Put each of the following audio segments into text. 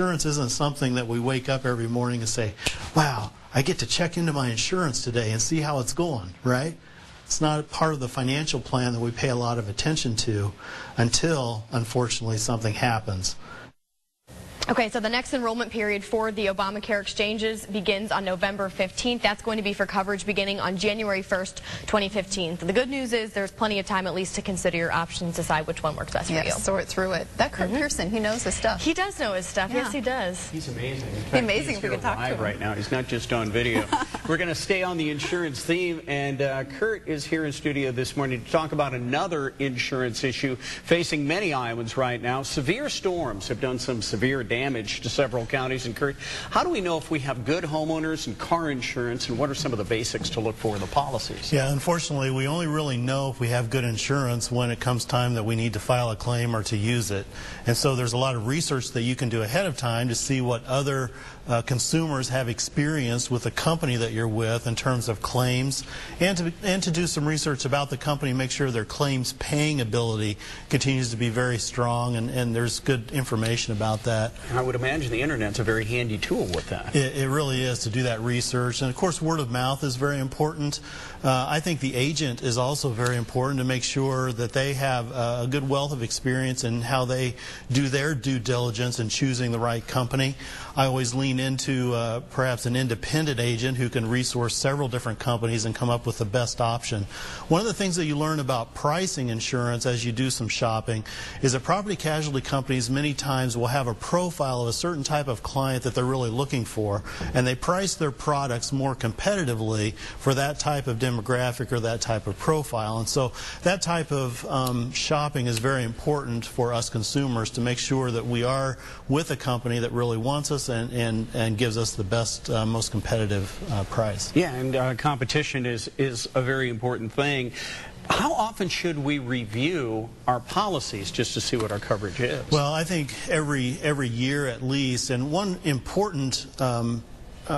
insurance isn't something that we wake up every morning and say, wow, I get to check into my insurance today and see how it's going, right? It's not part of the financial plan that we pay a lot of attention to until, unfortunately, something happens. Okay, so the next enrollment period for the Obamacare exchanges begins on November 15th. That's going to be for coverage beginning on January 1st, 2015. The good news is there's plenty of time at least to consider your options, decide which one works best for you. Sort through it. That Kurtis Pearson, he knows his stuff. He does know his stuff. Yes, he does. He's amazing. In fact, amazing if we could talk to him right now. He's not just on video. We're going to stay on the insurance theme, and Kurt is here in studio this morning to talk about another insurance issue facing many Iowans right now. Severe storms have done some severe damage to several counties. And Kurt, how do we know if we have good homeowners and car insurance, and what are some of the basics to look for in the policies? Yeah, unfortunately, we only really know if we have good insurance when it comes time that we need to file a claim or to use it. And so there's a lot of research that you can do ahead of time to see what other consumers have experienced with the company that you're with in terms of claims, and to do some research about the company, make sure their claims paying ability continues to be very strong, and there's good information about that. And I would imagine the internet's a very handy tool with that. It really is, to do that research. And of course, word of mouth is very important. I think the agent is also very important to make sure that they have a good wealth of experience in how they do their due diligence in choosing the right company. I always lean into perhaps an independent agent who can resource several different companies and come up with the best option. One of the things that you learn about pricing insurance as you do some shopping is that property casualty companies many times will have a profile of a certain type of client that they're really looking for, and they price their products more competitively for that type of demographic or that type of profile. And so that type of shopping is very important for us consumers, to make sure that we are with a company that really wants us and gives us the best, most competitive price. Yeah, and competition is a very important thing. How often should we review our policies just to see what our coverage is? Well, I think every year at least. And one important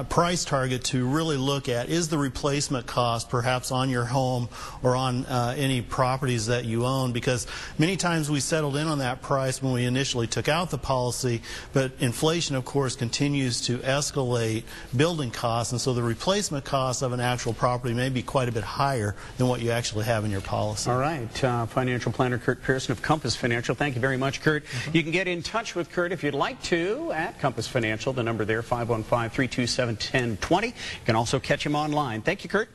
price target to really look at is the replacement cost, perhaps on your home or on any properties that you own, because many times we settled in on that price when we initially took out the policy, but inflation, of course, continues to escalate building costs, and so the replacement cost of an actual property may be quite a bit higher than what you actually have in your policy. All right, financial planner Kurt Pearson of Compass Financial. Thank you very much, Kurt. You can get in touch with Kurt if you'd like to at Compass Financial. The number there, 515-327-1020. You can also catch him online. Thank you, Kurt.